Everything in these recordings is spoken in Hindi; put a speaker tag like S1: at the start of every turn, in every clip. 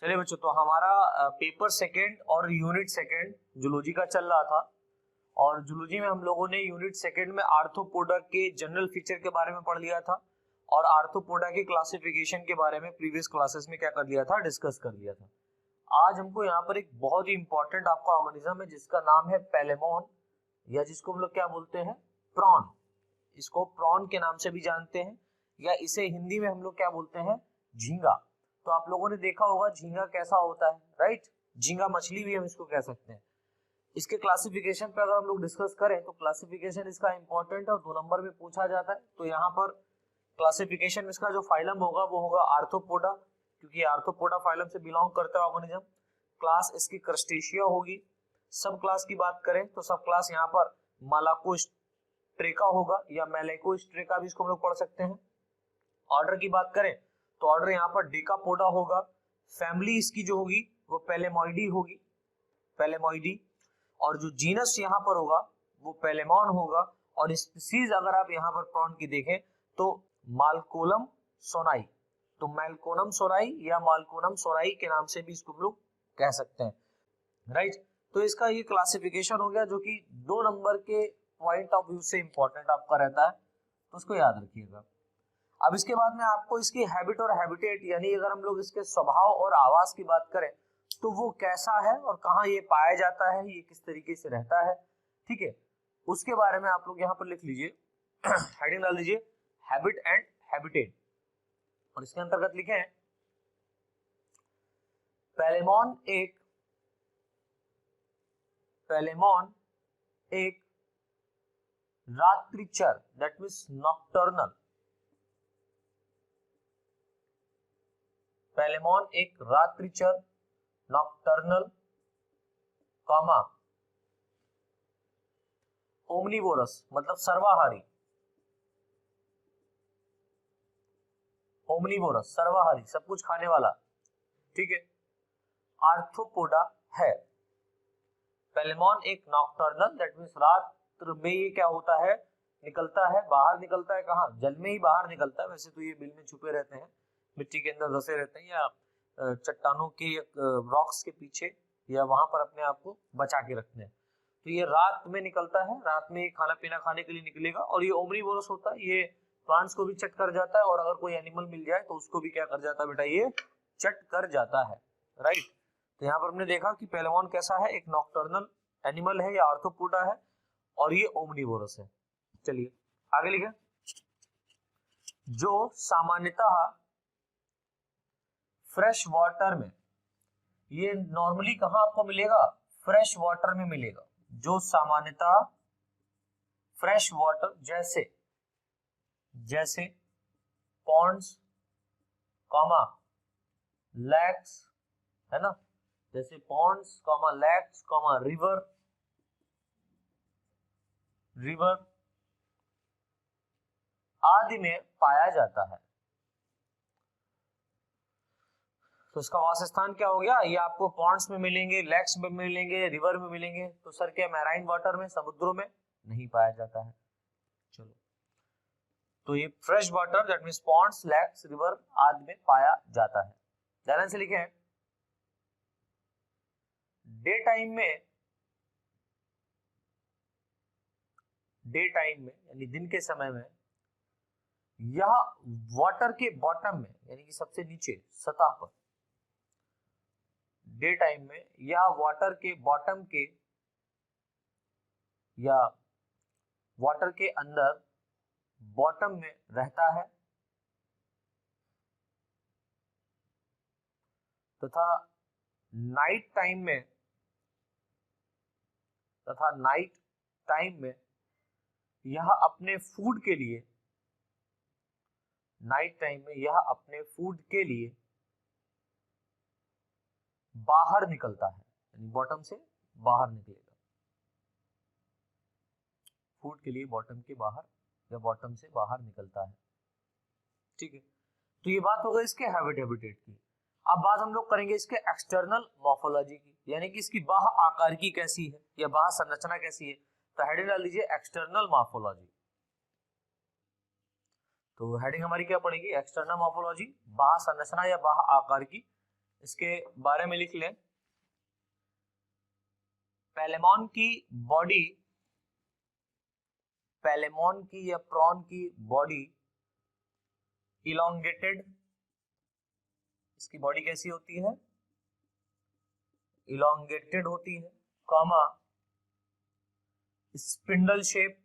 S1: चलिए बच्चों, तो हमारा पेपर सेकंड और यूनिट सेकंड जूलॉजी का चल रहा था और जूलॉजी में हम लोगों ने यूनिट सेकंड में आर्थ्रोपोडा के जनरल फीचर के बारे में पढ़ लिया था और आर्थ्रोपोडा की क्लासिफिकेशन के बारे में प्रीवियस क्लासेस में क्या कर लिया था, डिस्कस कर लिया था। आज हमको यहाँ पर एक बहुत ही इंपॉर्टेंट आपका ऑर्गेनिज्म है जिसका नाम है पेलेमोन, या जिसको हम लोग क्या बोलते हैं, प्रॉन। इसको प्रॉन के नाम से भी जानते हैं या इसे हिंदी में हम लोग क्या बोलते हैं, झींगा। तो आप लोगों ने देखा होगा झींगा कैसा होता है, राइट। झींगा मछली भी हम इसको कह सकते हैं। इसके क्लासिफिकेशन पे अगर हम लोग डिस्कस करें तो क्लासिफिकेशन इसका इंपॉर्टेंट है और 2 नंबर में पूछा जाता है। तो यहाँ पर क्लासिफिकेशन में इसका जो फाइलम होगा वो होगा आर्थ्रोपोडा, क्योंकि आर्थ्रोपोडा फाइलम से बिलोंग करता है ऑर्गेनिज्म। क्लास इसकी क्रस्टेशिया होगी। सब क्लास की बात करें तो सब क्लास यहाँ पर मालाकोस्ट्रेका होगा या मेलेकोस्ट्रेका भी इसको हम लोग पढ़ सकते हैं। ऑर्डर की बात करें तो ऑर्डर यहाँ पर डेकापोडा होगा। फैमिली इसकी जो होगी वो पेलेमोइडी होगी, पेलेमोइडी। और जो जीनस यहाँ पर होगा वो पेलेमोन होगा। और स्पीसीज अगर आप यहाँ पर प्रॉन की देखें तो मालकोलम सोनाई, तो मैलकोनम सोनाई या मालकोनम सोनाई के नाम से भी इसको हम लोग कह सकते हैं, राइट। तो इसका ये क्लासिफिकेशन हो गया जो कि 2 नंबर के पॉइंट ऑफ व्यू से इंपॉर्टेंट आपका रहता है, तो उसको याद रखिएगा। अब इसके बाद में आपको इसकी हैबिट और हैबिटेट, यानी अगर हम लोग इसके स्वभाव और आवास की बात करें तो वो कैसा है और कहाँ ये पाया जाता है, ये किस तरीके से रहता है, ठीक है, उसके बारे में आप लोग यहाँ पर लिख लीजिए। हेडिंग डाल दीजिए हैबिट एंड हैबिटेट, और इसके अंतर्गत लिखे पेलेमोन एक रात्रिचर, दैट मीन्स नॉक्टर्नल। पेलेमोन एक रात्रिचर नॉक्टर्नल कॉमा ओमनिवोरस मतलब सर्वाहारी, ओमनिवोरस सर्वाहारी, सब कुछ खाने वाला, ठीक है, आर्थ्रोपोडा है। पेलेमोन एक नॉक्टर्नल, दैट मीन्स रात में ये क्या होता है, निकलता है, बाहर निकलता है, कहाँ, जल में ही बाहर निकलता है। वैसे तो ये बिल में छुपे रहते हैं, मिट्टी के अंदर धसे रहते हैं या चट्टानों के रॉक्स के पीछे, या वहां पर अपने आप को बचा के रखते हैं। तो ये रात में निकलता है, रात में खाना पीना खाने के लिए निकलेगा। और ये ओमनिवोरस होता है, ये प्लांट्स को भी चट कर जाता है और अगर कोई एनिमल मिल जाए तो उसको भी क्या कर जाता है बेटा, ये चट कर जाता है, राइट। तो यहाँ पर हमने देखा कि पेलेमोन कैसा है, एक नॉक्टर्नल एनिमल है या आर्थ्रोपोडा है और ये ओमनिवोरस है। चलिए आगे लिखे, जो सामान्यतः फ्रेश वाटर में, ये नॉर्मली कहां आपको मिलेगा, फ्रेश वाटर में मिलेगा। जो सामान्यतः फ्रेश वाटर जैसे पॉन्ड्स कॉमा लैक्स, है ना, जैसे ponds comma lakes comma river आदि में पाया जाता है। तो इसका वासस्थान क्या हो गया, ये आपको पॉन्ड्स में मिलेंगे, लेक्स में मिलेंगे, रिवर में मिलेंगे। तो सर क्या मैराइन वाटर में, समुद्रों में नहीं पाया जाता है। चलो, तो ये fresh water that means ponds, lakes, river आदि में पाया जाता है। ध्यान से लिखें, डे टाइम में यानी दिन के समय में यह वाटर के बॉटम में, यानी कि सबसे नीचे सतह पर, डे टाइम में या वाटर के बॉटम के या वाटर के अंदर बॉटम में रहता है, तथा नाइट टाइम में यह अपने फूड के लिए, नाइट टाइम में यह अपने फूड के लिए बाहर निकलता है, यानी बॉटम से बाहर निकलेगा, फूड के लिए बॉटम के बाहर या बॉटम से बाहर निकलता है, ठीक है। तो ये बात हो गई इसके हैबिटेट की। अब बात हम लोग करेंगे इसके एक्सटर्नल मॉर्फोलॉजी की, यानी कि इसकी बाह्य आकारिकी कैसी है या बाह्य संरचना कैसी है। तो हेडिंग डाल दीजिए एक्सटर्नल मॉर्फोलॉजी। तो हेडिंग हमारी क्या पड़ेगी, एक्सटर्नल मॉर्फोलॉजी, बाह्य संरचना या बाह्य आकारिकी। इसके बारे में लिख लें। पैलेमॉन की बॉडी, पैलेमॉन की या प्रॉन की बॉडी इलोंगेटेड, इसकी बॉडी कैसी होती है? इलोंगेटेड होती है, comma spindle shape,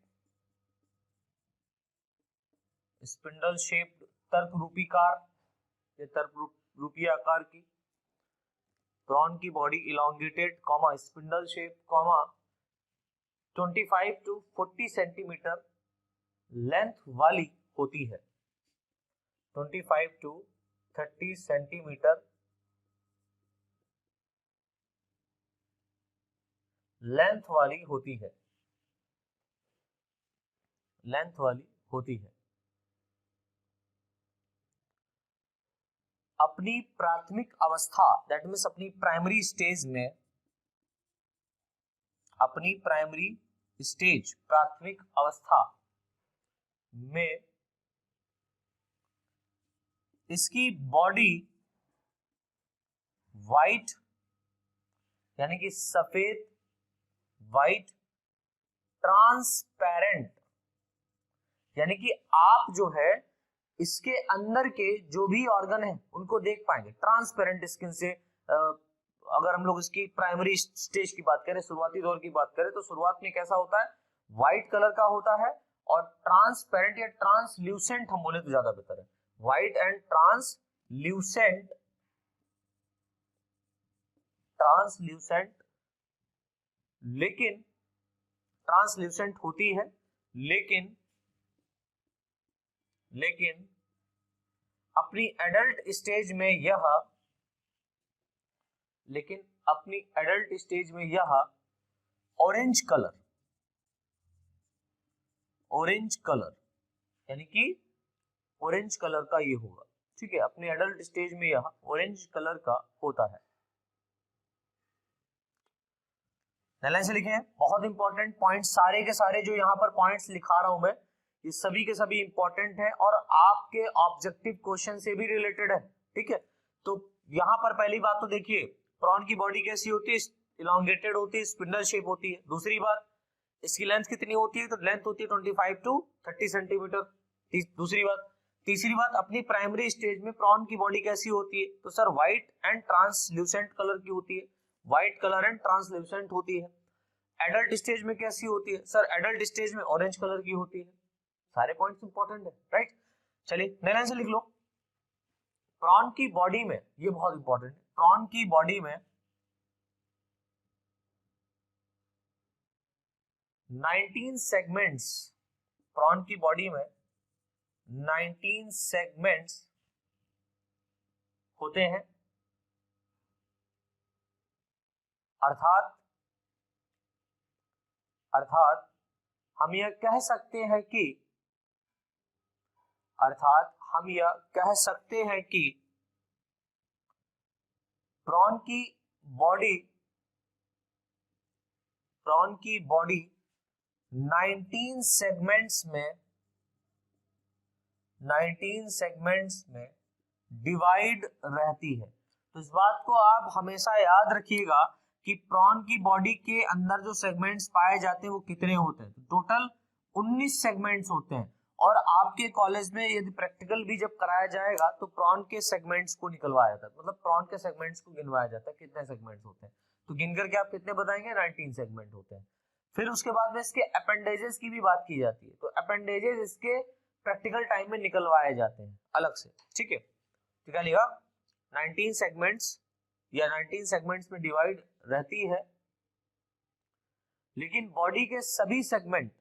S1: spindle shaped तर्क रूपीकार, ये तर्क रूपी आकार की प्रॉन की body elongated comma spindle shape comma 25 to 40 centimetre length वाली होती है, 25 to 30 सेंटीमीटर लेंथ वाली होती है, लेंथ वाली होती है। अपनी प्राथमिक अवस्था, दैट मीन्स अपनी प्राइमरी स्टेज में, अपनी प्राइमरी स्टेज, प्राथमिक अवस्था में इसकी बॉडी वाइट, यानी कि सफेद, वाइट, ट्रांसपेरेंट, यानी कि आप जो है इसके अंदर के जो भी ऑर्गन है उनको देख पाएंगे ट्रांसपेरेंट स्किन से। अगर हम लोग इसकी प्राइमरी स्टेज की बात करें, शुरुआती दौर की बात करें, तो शुरुआत में कैसा होता है? व्हाइट कलर का होता है और ट्रांसपेरेंट या ट्रांसल्यूसेंट हम बोले तो ज्यादा बेहतर है, व्हाइट एंड ट्रांसल्यूसेंट, ट्रांसल्यूसेंट, लेकिन ट्रांसल्यूसेंट होती है, लेकिन अपनी एडल्ट स्टेज में यह, लेकिन अपनी एडल्ट स्टेज में यह ऑरेंज कलर, ऑरेंज कलर, यानी कि ऑरेंज कलर का ये होगा, ठीक है। अपनी एडल्ट स्टेज में यह ऑरेंज कलर का होता है। लाइन से लिखे, बहुत इंपॉर्टेंट पॉइंट, सारे के सारे जो यहाँ पर पॉइंट्स लिखा रहा हूं मैं, ये सभी के सभी इंपॉर्टेंट है और आपके ऑब्जेक्टिव क्वेश्चन से भी रिलेटेड है, ठीक है। तो यहाँ पर पहली बात तो देखिए, प्रॉन की बॉडी कैसी होती है? इलोंगेटेड होती है, स्पिंडल शेप होती है। दूसरी बात, इसकी लेंथ कितनी होती है? तो लेंथ होती है 25 to 30 सेंटीमीटर। दूसरी बात, तीसरी बात, अपनी प्राइमरी स्टेज में प्रॉन की बॉडी कैसी होती है? तो sir white and translucent colour की होती है, व्हाइट कलर एंड ट्रांसल्यूसेंट होती है। एडल्ट स्टेज में कैसी होती है? सर एडल्ट स्टेज में ऑरेंज कलर की होती है। सारे पॉइंट्स इंपॉर्टेंट है, राइट। चलिए लाइन से लिख लो, प्रॉन की बॉडी में, ये बहुत इंपॉर्टेंट है, प्रॉन की बॉडी में 19 सेगमेंट्स, प्रॉन की बॉडी में 19 सेगमेंट्स होते हैं, अर्थात हम यह कह सकते हैं कि, अर्थात हम यह कह सकते हैं कि प्रॉन की बॉडी 19 सेगमेंट्स में डिवाइड रहती है। तो इस बात को आप हमेशा याद रखिएगा कि प्रॉन की बॉडी के अंदर जो सेगमेंट्स पाए जाते हैं वो कितने होते हैं? टोटल 19 सेगमेंट्स होते हैं। और आपके कॉलेज में यदि प्रैक्टिकल भी जब कराया जाएगा तो प्रॉन के सेगमेंट्स को निकलवाया जाता है, मतलब प्रॉन के सेगमेंट्स को गिनवाया जाता है, कितने सेगमेंट्स होते हैं। तो गिन करके आप कितने बताएंगे? 19 सेगमेंट होते हैं। फिर उसके बाद में इसके अपेंडेजेस की भी बात की जाती है, तो अपेंडेजेस इसके प्रैक्टिकल टाइम में निकलवाए जाते हैं अलग से, ठीक है। तो क्या लिखा? 19 सेगमेंट्स या 19 सेगमेंट्स में डिवाइड रहती है, लेकिन बॉडी के सभी सेगमेंट,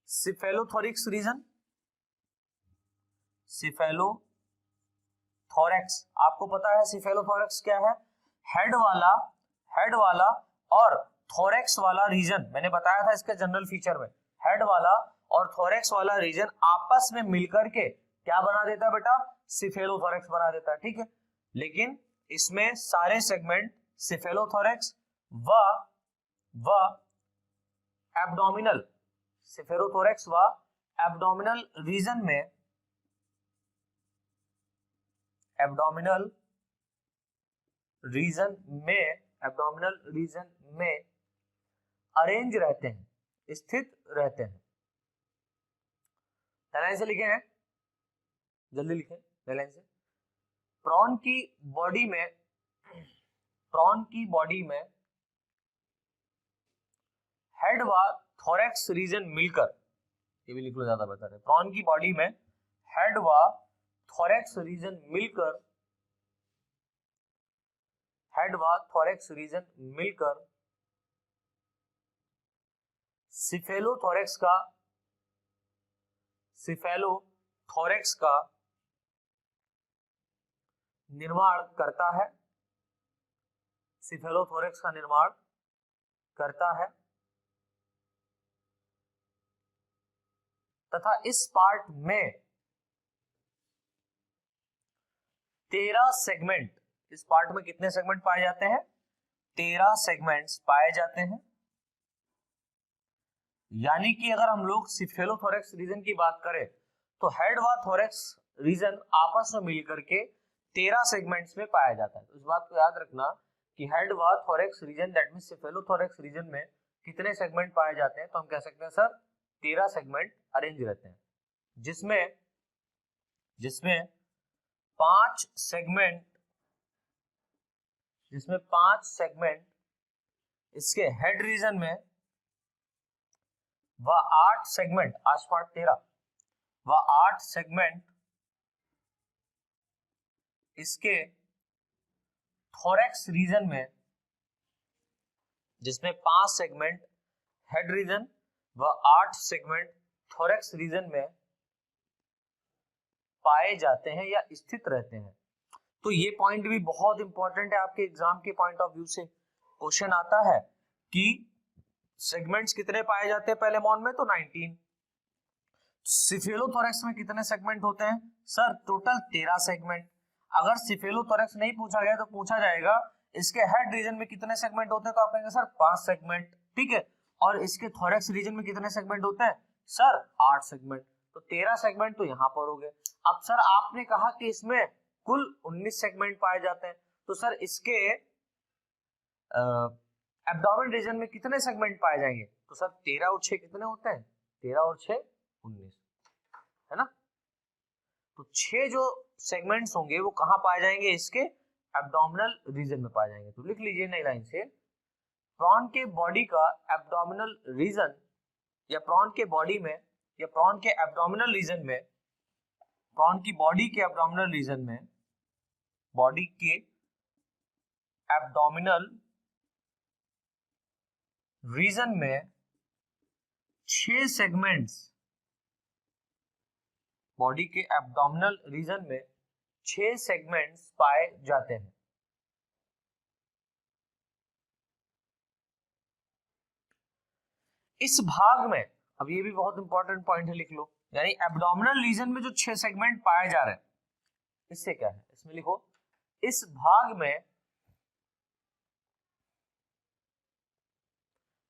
S1: सिफेलोथोरिक्स रीजन, सिफेलोथोरैक्स, आपको पता है सिफेलोथोरैक्स क्या है? हेड वाला और थोरैक्स वाला रीजन, मैंने बताया था इसका जनरल फीचर में, हेड वाला और थोरैक्स वाला रीजन आपस में मिलकर के क्या बना देता है बेटा? सिफेलोथोरैक्स बना देता है, ठीक है। लेकिन इसमें सारे सेगमेंट सिफेलोथोरैक्स व एब्डोमिनल सिफेरोथोरेक्स व एब्डोमिनल रीजन में, एब्डोमिनल रीजन में अरेंज रहते हैं, स्थित रहते हैं। लाइन से लिखे हैं, जल्दी लिखें लाइन से। प्रॉन की बॉडी में हेड व थोरैक्स रीजन मिलकर, ये भी लिख लो ज्यादा बेहतर है। प्रॉन की बॉडी में हेड व थोरैक्स रीजन मिलकर सिफेलोथोरैक्स का निर्माण करता है तथा इस पार्ट में 13 सेगमेंट, इस पार्ट में कितने सेगमेंट पाए जाते हैं? 13 सेगमेंट्स पाए जाते हैं। यानी कि अगर हम लोग सिफेलोथोरैक्स रीजन की बात करें तो हेड व थोरैक्स रीजन आपस में मिलकर के 13 सेगमेंट्स में पाया जाता है। तो इस बात को याद रखना कि हेड व thorax region, that means cephalothorax region में कितने सेगमेंट पाए जाते हैं? तो हम कह सकते हैं सर 13 सेगमेंट अरेंज रहते हैं, जिसमें 5 सेगमेंट इसके हेड रीजन में व 8 सेगमेंट, 8 पार्ट 13 व 8 सेगमेंट इसके थोरैक्स रीजन में, जिसमें 5 सेगमेंट हेड रीजन व 8 सेगमेंट थोरैक्स रीजन में पाए जाते हैं या स्थित रहते हैं। तो ये पॉइंट भी बहुत इंपॉर्टेंट है, आपके एग्जाम के पॉइंट ऑफ व्यू से क्वेश्चन आता है कि सेगमेंट्स कितने पाए जाते हैं पहले मॉन में? तो 19। सिफेलोथोरैक्स में कितने सेगमेंट होते हैं? Sir total 13 segment. अगर सिफेलोथोरैक्स नहीं पूछा गया तो पूछा जाएगा इसके हेड रीजन में कितने सेगमेंट होते हैं, तो आप कहेंगे सर 5 सेगमेंट, ठीक है। और इसके थोरैक्स रीजन में कितने सेगमेंट होते हैं? Sir 8 segment. तो 13 सेगमेंट तो यहाँ पर हो गए। अब सर आपने कहा कि इसमें कुल 19 सेगमेंट पाए जाते हैं, तो सर इसके एब्डोमेन रीजन में कितने सेगमेंट पाए जाएंगे? तो सर 13 और 6 कितने होते हैं? 13 और 6 19, है ना। तो 6 जो सेगमेंट्स होंगे वो कहां पाए जाएंगे? इसके एब्डोमिनल रीजन में पाए जाएंगे। तो लिख लीजिए नई लाइन से, प्रॉन के बॉडी का एब्डोमिनल रीजन, या प्रॉन के बॉडी में, या प्रॉन के एब्डोमिनल रीजन में, प्रॉन की बॉडी के एब्डोमिनल रीजन में, बॉडी के एब्डोमिनल रीजन में 6 सेगमेंट्स, बॉडी के एब्डोमिनल रीजन में 6 सेगमेंट्स पाए जाते हैं। इस भाग में, अब ये भी बहुत इंपॉर्टेंट पॉइंट है, लिख लो, यानी एब्डोमिनल रीजन में जो 6 सेगमेंट पाए जा रहे हैं, इससे क्या है? इसमें लिखो, इस भाग में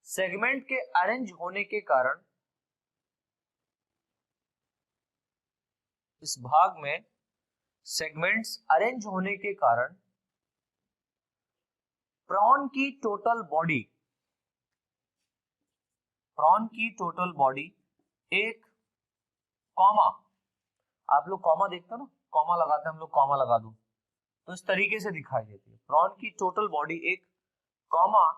S1: सेगमेंट के अरेंज होने के कारण, इस भाग में सेगमेंट्स अरेंज होने के कारण प्रॉन की टोटल बॉडी एक कॉमा, आप लोग कॉमा देखते हो ना, कॉमा लगाते हैं हम लोग, कॉमा लगा दो तो इस तरीके से दिखाई देती है। प्रॉन की टोटल बॉडी एक कॉमा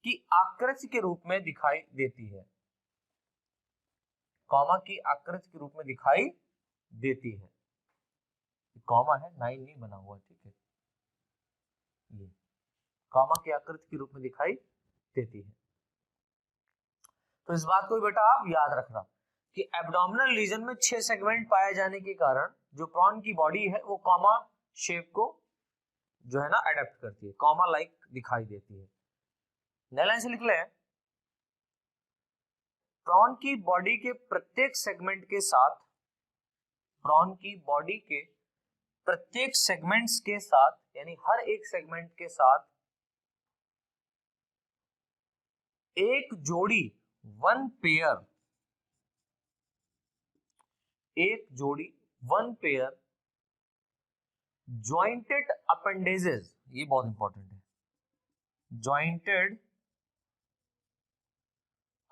S1: की आकृति के रूप में दिखाई देती है, कॉमा की आकृति के रूप में दिखाई देती है। कॉमा है, 9 नहीं बना हुआ, ठीक है, ये कॉमा की आकृति के रूप में दिखाई देती है। तो इस बात को बेटा आप याद रखना कि एब्डोमिनल रीजन में 6 सेगमेंट पाए जाने के कारण जो प्रॉन की बॉडी है वो कॉमा शेप को जो है ना अडेप्ट करती है, कॉमा लाइक दिखाई देती है। नई लाइन से लिख लें, प्रॉन की बॉडी के प्रत्येक सेगमेंट के साथ, प्रॉन की बॉडी के प्रत्येक सेगमेंट्स के साथ, यानी हर एक सेगमेंट के साथ एक जोड़ी, वन पेयर, एक जोड़ी, वन पेयर जॉइंटेड अपेंडेजेस, ये बहुत इंपॉर्टेंट है, जॉइंटेड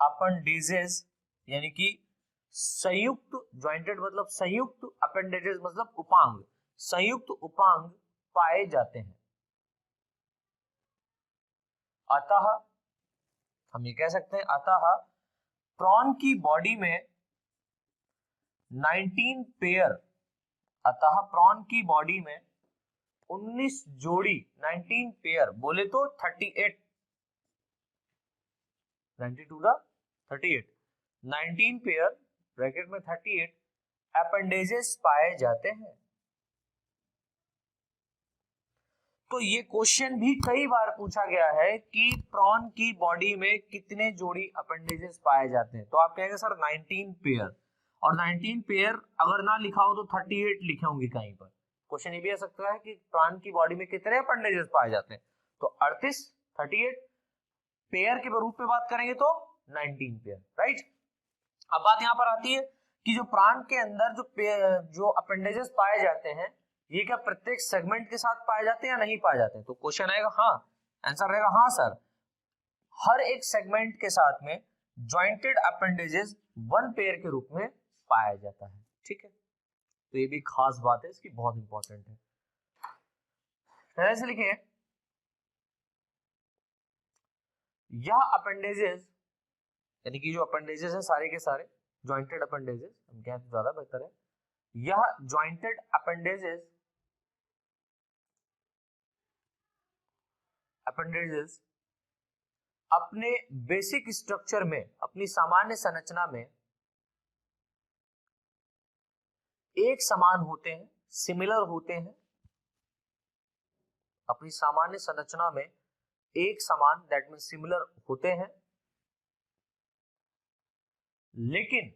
S1: अपेंडेजेस यानी कि संयुक्त, जॉइंटेड मतलब संयुक्त, अपेंडेजेस मतलब उपांग, संयुक्त उपांग पाए जाते हैं। अतः हम ये कह सकते हैं, अतः प्रॉन की बॉडी में 19 पेयर, अतः प्रॉन की बॉडी में 19 जोड़ी, 19 पेयर बोले तो 38, 92 का 38, 19 पेयर ब्रैकेट में 38 अपेंडेजेस पाए जाते हैं। तो ये क्वेश्चन भी कई बार पूछा गया है कि प्रॉन की बॉडी में कितने जोड़ी अपेंडेजेस पाए जाते हैं, तो आप कहेंगे सर 19 पेयर, और 19 पेयर अगर ना लिखा हो तो 38 लिखे होंगे कहीं पर। क्वेश्चन ये भी आ सकता है कि प्रॉन की बॉडी में कितने अपेंडेजेस पाए जाते हैं, तो 38, 38 पेयर के रूप में बात करेंगे तो 19 पेयर, राइट। अब बात यहां पर आती है कि जो प्राण के अंदर जो अपेंडेजेस पाए जाते हैं, ये क्या प्रत्येक सेगमेंट के साथ पाए जाते हैं या नहीं पाए जाते हैं, तो क्वेश्चन आएगा हाँ, आंसर रहेगा हाँ सर, हर एक सेगमेंट के साथ में जॉइंटेड अपेंडेजेस वन पेयर के रूप में पाया जाता है, ठीक है। तो ये भी खास बात है, इसकी बहुत इंपॉर्टेंट है। ऐसे लिखे यह अपेंडेजेस यानी कि जो अपेंडेजेस है सारे के सारे जॉइंटेड अपेंडेजेस, हम कहें तो ज्यादा बेहतर है, यह जॉइंटेड अपेंडेजेस अपने बेसिक स्ट्रक्चर में, अपनी सामान्य संरचना में एक समान होते हैं, सिमिलर होते हैं, अपनी सामान्य संरचना में एक समान, दैट मीन सिमिलर होते हैं, लेकिन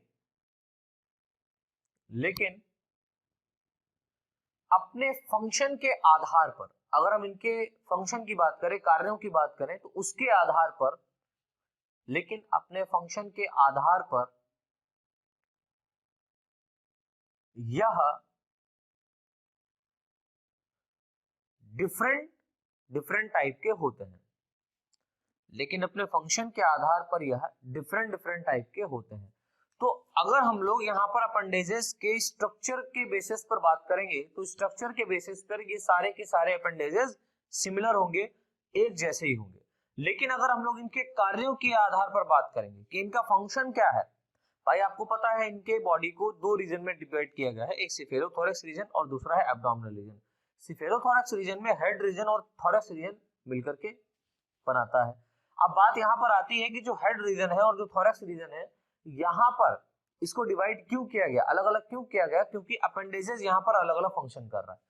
S1: अपने फंक्शन के आधार पर, अगर हम इनके फंक्शन की बात करें, कार्यों की बात करें, तो उसके आधार पर, लेकिन अपने फंक्शन के आधार पर यह डिफरेंट टाइप के होते हैं, लेकिन अपने फंक्शन के आधार पर यह डिफरेंट टाइप के होते हैं। तो अगर हम लोग यहाँ पर अपेंडेजेस के स्ट्रक्चर के बेसिस पर बात करेंगे, तो स्ट्रक्चर के बेसिस पर ये सारे के सारे अपेंडेजेस सिमिलर होंगे, एक जैसे ही होंगे। लेकिन अगर हम लोग इनके कार्यों के आधार पर बात करेंगे कि इनका फंक्शन क्या है, भाई आपको पता है इनके बॉडी को दो रीजन में डिवाइड किया गया है, एक सिफेरोथोरैक्स रीजन और दूसरा है एब्डोमिनल रीजन। सिफेरोथोरैक्स रीजन में हेड रीजन और थोरैक्स रीजन मिलकर के बनाता है। अब बात यहाँ पर आती है कि जो हेड रीजन है और जो थोरैक्स रीजन है, यहाँ पर इसको डिवाइड क्यों किया गया, अलग अलग क्यों किया गया, क्योंकि अपेंडेजेस यहाँ पर अलग अलग फंक्शन कर रहा है।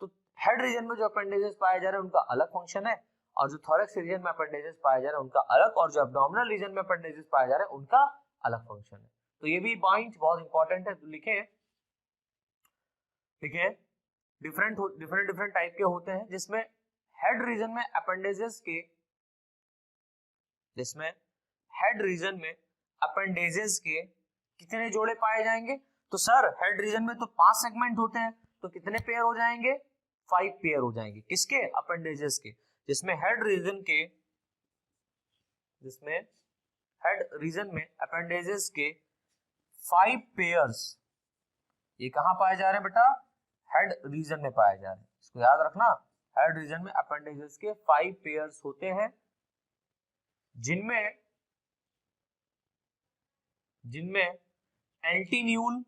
S1: तो हेड रीजन में जो अपेंडेजेस पाए जा रहे हैं उनका अलग फंक्शन है, और जो थोरैक्स रीजन में अपेंडेजेस पाए जा रहे हैं उनका अलग, और जो एब्डोमिनल रीजन में अपेंडेजेस पाए जा रहे हैं उनका अलग फंक्शन है। तो ये भी पॉइंट बहुत इंपॉर्टेंट है, तो लिखे डिफरेंट टाइप के होते हैं, जिसमें हेड रीजन में अपेंडेजेस के, जिसमें हेड रीजन में अपेंडेजेस के कितने जोड़े पाए जाएंगे, तो सर हेड रीजन में तो 5 सेगमेंट होते हैं, तो कितने पेयर हो जाएंगे, 5 पेयर हो जाएंगे, किसके, अपेंडेजेस के, जिसमें हेड रीजन में अपेंडेजेस के 5 पेयर्स, ये कहां पाए जा रहे हैं बेटा, हेड रीजन में पाए जा रहे हैं, इसको याद रखना, हेड रीजन में अपेंडेजेस के 5 पेयर्स होते हैं, जिनमें एंटीन्यूल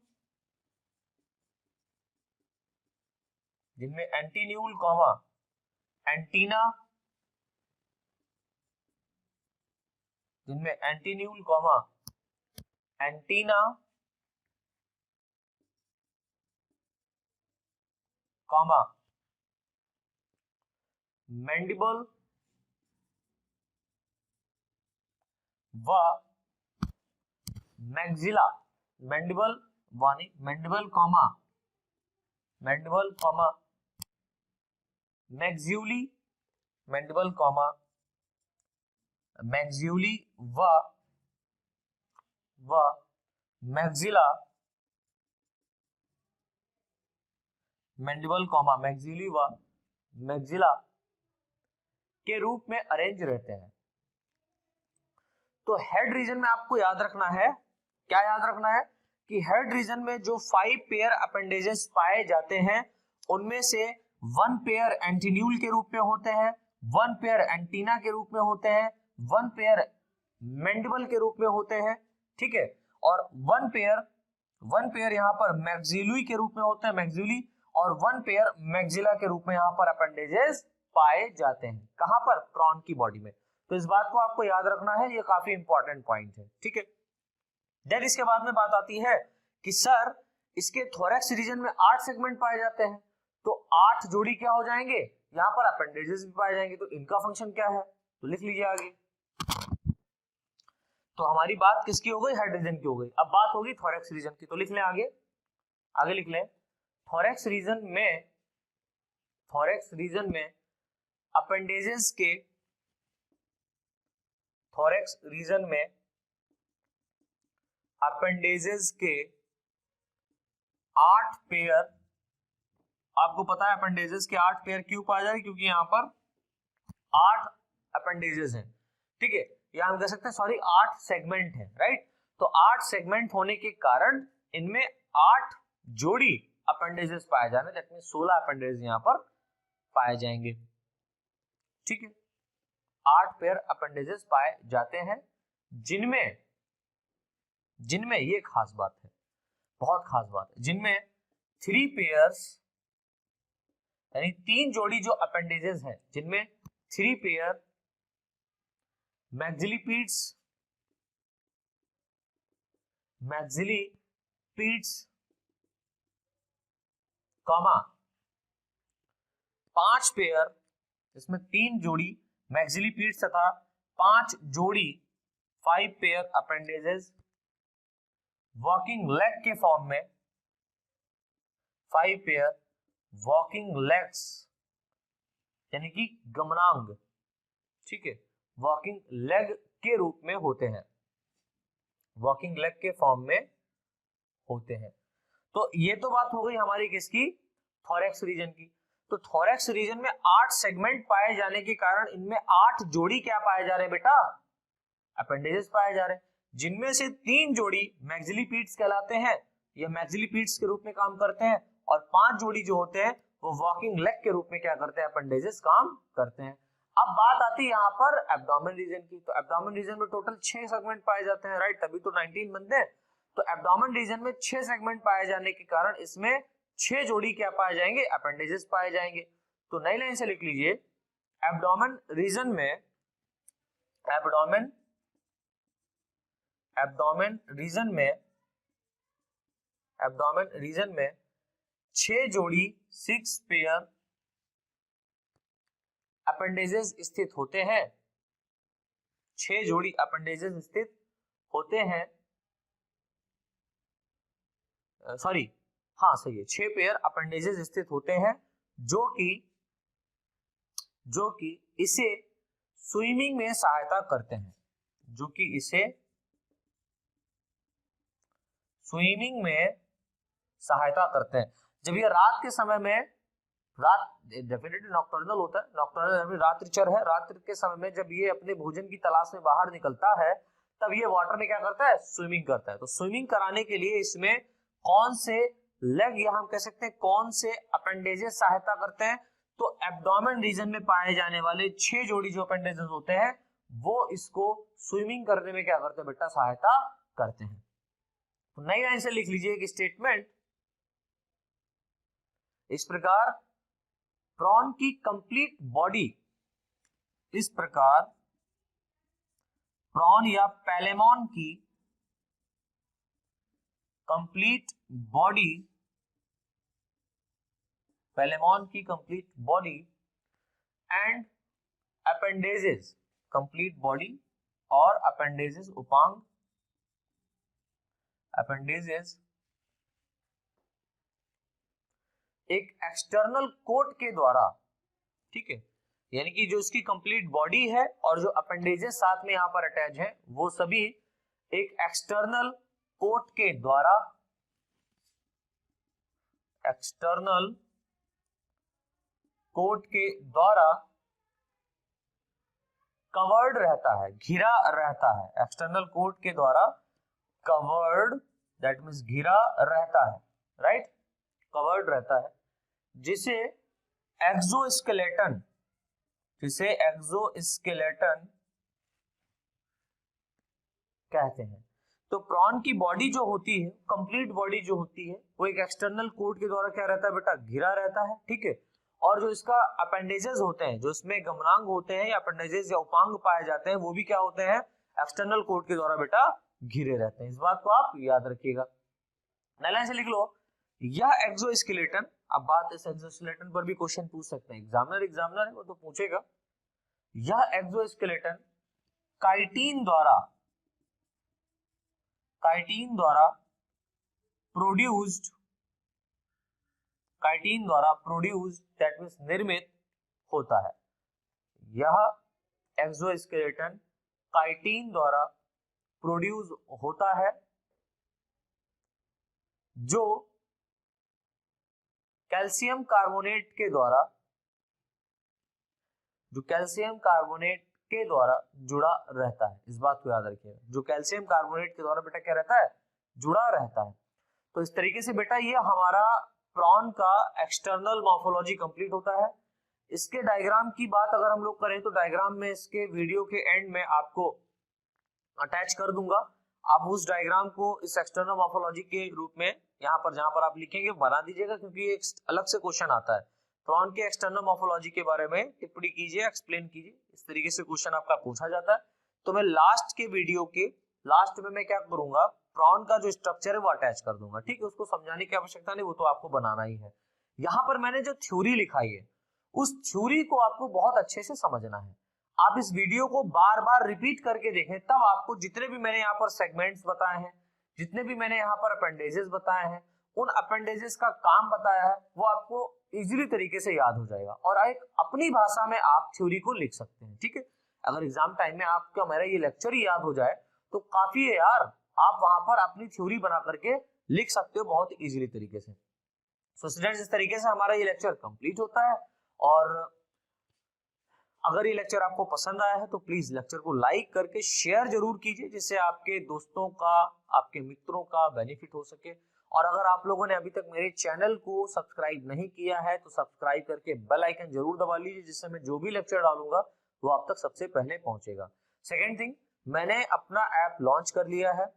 S1: कॉमा एंटीना, जिनमें antennule comma antenna comma mandible व maxilla, mandible comma maxillule, mandible comma maxillule व मैक्सिला मैंडिबल कॉमा मैक्सिली व मैक्सिला के रूप में अरेंज रहते हैं। तो हेड रीजन में आपको याद रखना है, क्या याद रखना है कि हेड रीजन में जो 5 पेयर अपेंडेजेस पाए जाते हैं उनमें से 1 पेयर एंटीन्यूल के रूप में होते हैं, 1 पेयर एंटीना के रूप में होते हैं, 1 पेयर मैंडिबल के रूप में होते हैं, ठीक है, और 1 पेयर यहाँ पर मैक्सिली के रूप में होते हैं, मैक्सिली, और 1 पेयर मैक्सिला के रूप में यहाँ पर अपेंडेजेस पाए जाते हैं। कहां पर? प्रॉन की बॉडी में। तो इस बात को आपको याद रखना है, ये काफी इंपॉर्टेंट पॉइंट है, ठीक है। देन इसके बाद में बात आती है कि सर इसके थोरैक्स रीजन में 8 सेगमेंट पाए जाते हैं, तो 8 जोड़ी क्या हो जाएंगे? यहाँ पर अपेंडेजेस भी पाए जाएंगे, तो इनका फंक्शन क्या है? तो लिख लीजिए आगे। तो हमारी बात किसकी हो गई? हेड रीजन की हो गई। अब बात होगी थोरैक्स रीजन की, तो लिख लें आगे लिख लें। थोरैक्स रीजन में अपेंडेजेस के थोरैक्स रीजन में अपेंडेजेस के 8 पेयर, आपको पता है अपेंडेजेस के 8 पेयर क्यों पाए जा रहे? क्योंकि यहाँ पर 8 अपेंडेजेस हैं, ठीक है, या हम कह सकते हैं सॉरी 8 सेगमेंट है, राइट। तो 8 सेगमेंट होने के कारण इनमें 8 जोड़ी अपेंडेजेस पाए जा रहे हैं, दैट मींस 16 अपेंडेजेस यहाँ पर पाए जाएंगे, ठीक है। 8 पेयर अपेंडेजेस पाए जाते हैं, जिनमें ये खास बात है, बहुत खास बात है, जिनमें 3 पेयर्स यानी 3 जोड़ी जो अपेंडेजेस हैं, जिनमें 3 पेयर मैक्सिलीपीड्स कॉमा 5 पेयर, इसमें 3 जोड़ी मैक्सिलीपीड्स तथा 5 जोड़ी 5 पेयर अपेंडेजेस वॉकिंग लेग के फॉर्म में, 5 पेयर वॉकिंग लेग्स यानी कि गमनांग, ठीक है, वॉकिंग लेग के रूप में होते हैं, वॉकिंग लेग के फॉर्म में होते हैं। तो ये तो बात हो गई हमारी किसकी? थोरैक्स रीजन की। तो थोरैक्स रीजन में 8 सेगमेंट पाए जाने के कारण इनमें 8 जोड़ी क्या पाए जा रहे हैं बेटा? अपेंडेजेस पाए जा रहे हैं, जिनमें से 3 जोड़ी मैक्सिलीपीड्स कहलाते हैं या मैक्सिलीपीड्स के रूप में काम करते हैं, और 5 जोड़ी जो होते हैं वो वॉकिंग लेग के रूप में क्या करते हैं? अपेंडेजेस काम करते हैं। अब बात आती है यहाँ पर एब्डोमेन रीजन की। तो एब्डोमेन रीजन में टोटल 6 सेगमेंट पाए जाते हैं, राइट, तभी तो 19 बनते हैं। तो एब्डोमेन रीजन में 6 सेगमेंट पाए जाने के कारण इसमें 6 जोड़ी क्या पाए जाएंगे? अपेंडेजेस पाए जाएंगे। तो नई लाइन से लिख लीजिए, एब्डोमेन रीजन में 6 जोड़ी 6 पेयर अपेंडेजेस स्थित होते हैं, 6 जोड़ी अपेंडेजेस स्थित होते हैं, सॉरी हाँ सही है, 6 पेयर अपेंडेजेस स्थित होते हैं जो कि इसे स्विमिंग में सहायता करते हैं, जो कि इसे स्विमिंग में सहायता करते हैं। जब ये रात के समय में, रात डेफिनेटली नॉक्टर्नल होता है, नॉक्टर्नल रात्रिचर है, रात्रि के समय में जब ये अपने भोजन की तलाश में बाहर निकलता है तब ये वाटर में क्या करता है? स्विमिंग करता है। तो स्विमिंग कराने के लिए इसमें कौन से लेग या हम कह सकते हैं कौन से अपेंडेजेस सहायता करते हैं? तो एब्डोमेन रीजन में पाए जाने वाले 6 जोड़ी जो अपेंडेजेस होते हैं वो इसको स्विमिंग करने में क्या करते हैं बेटा? सहायता करते हैं। तो नई लाइन से लिख लीजिए कि स्टेटमेंट इस प्रकार प्रॉन की कंप्लीट बॉडी, इस प्रकार प्रॉन या पैलेमॉन की complete body and appendages, complete body और अपेंडेजेस उपांग, अपेंडेजेस एक एक्सटर्नल कोट के द्वारा, ठीक है, यानी कि जो इसकी कंप्लीट बॉडी है और जो अपेंडेजेस साथ में यहाँ पर अटैच है वो सभी एक एक्सटर्नल कोट के द्वारा कवर्ड रहता है, घिरा रहता है। एक्सटर्नल कोट के द्वारा कवर्ड, दैट मीन्स घिरा रहता है, राइट, कवर्ड रहता है, जिसे एक्सोस्केलेटन कहते हैं। तो प्रॉन की बॉडी जो होती है, कंप्लीट बॉडी जो होती है, वो एक एक्सटर्नल कोट के द्वारा क्या रहता है बेटा, घिरा रहता है, ठीक है। और जो इसका अपेंडेजेस होते हैं, जो इसमें गमनांग होते हैं या अपेंडेजेस या उपांग पाए जाते हैं, वो भी क्या होते हैं, एक्सटर्नल कोट के द्वारा बेटा घिरे रहते हैं। इस बात को आप याद रखिएगा। लाइन से लिख लो, यह एक्सोस्केलेटन, अब बात इस एक्सोस्केलेटन पर भी क्वेश्चन पूछ सकते हैं, एग्जामिनर है वो तो पूछेगा। यह एक्सोस्केलेटन काइटिन द्वारा प्रोड्यूस्ड दैट मींस निर्मित होता है। यह एक्सोस्केलेटन काइटिन द्वारा प्रोड्यूस होता है, जो कैल्शियम कार्बोनेट के द्वारा जुड़ा रहता है। इस बात को याद रखिएगा, जो कैल्शियम कार्बोनेट के द्वारा बेटा क्या रहता है, जुड़ा रहता है। तो इस तरीके से बेटा ये हमारा प्रॉन का एक्सटर्नल मॉर्फोलॉजी कंप्लीट होता है। इसके डायग्राम की बात अगर हम लोग करें तो डायग्राम में इसके वीडियो के एंड में आपको अटैच कर दूंगा। आप उस डायग्राम को इस एक्सटर्नल मॉर्फोलॉजी के रूप में यहाँ पर जहां पर आप लिखेंगे बना दीजिएगा, क्योंकि एक अलग से क्वेश्चन आता है। प्रॉन के एक्सटर्नल मॉर्फोलॉजी के बारे में टिप्पणी कीजिए, एक्सप्लेन कीजिए, इस तरीके से क्वेश्चन आपका पूछा जाता है। तो मैं लास्ट के वीडियो के लास्ट में मैं क्या करूंगा, प्रॉन का जो स्ट्रक्चर है वो अटैच कर दूंगा, ठीक है। उसको समझाने की आवश्यकता नहीं, वो तो आपको बनाना ही है। यहाँ पर मैंने जो थ्योरी लिखाई है, उस थ्योरी को आपको बहुत अच्छे से समझना है। आप इस वीडियो को बार बार रिपीट करके देखें, तब आपको जितने भी मैंने यहाँ पर सेगमेंट्स बताए हैं, जितने भी मैंने यहाँ पर अपेंडेजेस बताए हैं, उन अपेंडेजेस का काम बताया है, वो आपको इजीली तरीके से याद हो जाएगा और एक अपनी भाषा में आप थ्योरी को लिख सकते हैं, ठीक है। अगर एग्जाम टाइम में आपका मेरा ये लेक्चर ही याद हो जाए तो काफी है यार, आप वहां पर अपनी थ्योरी बना करके लिख सकते हो बहुत इजीली तरीके से। सो स्टूडेंट्स, इस तरीके से हमारा ये लेक्चर कंप्लीट होता है। और अगर ये लेक्चर आपको पसंद आया है तो प्लीज लेक्चर को लाइक करके शेयर जरूर कीजिए, जिससे आपके दोस्तों का, आपके मित्रों का बेनिफिट हो सके। और अगर आप लोगों ने अभी तक मेरे चैनल को सब्सक्राइब नहीं किया है तो सब्सक्राइब करके बेल आइकन जरूर दबा लीजिए, जिससे मैं जो भी लेक्चर डालूंगा वो आप तक सबसे पहले पहुंचेगा। सेकेंड थिंग, मैंने अपना ऐप लॉन्च कर लिया है,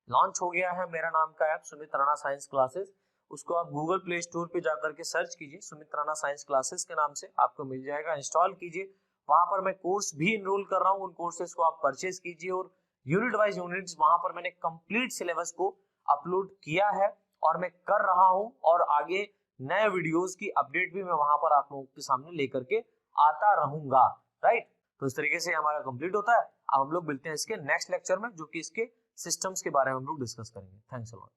S1: लॉन्च हो गया है मेरा नाम का app Sumit Rana science classes. उसको आप गूगल प्ले स्टोर पे जाकर के सर्च कीजिए, सुमित राणा साइंस क्लासेस के नाम से आपको मिल जाएगा, इंस्टॉल कीजिए। वहां पर मैं कोर्स भी इनरोल कर रहा हूँ, उन कोर्सेज को आप परचेज कीजिए और यूनिट वाइज यूनिट्स वहां पर मैंने कंप्लीट सिलेबस को अपलोड किया है और मैं कर रहा हूं, और आगे नए वीडियोस की अपडेट भी मैं वहां पर आप लोगों के सामने लेकर के आता रहूंगा, राइट। तो इस तरीके से हमारा कंप्लीट होता है। अब हम लोग मिलते हैं इसके नेक्स्ट लेक्चर में, जो कि इसके सिस्टम्स के बारे में हम लोग डिस्कस करेंगे। Thanks a lot.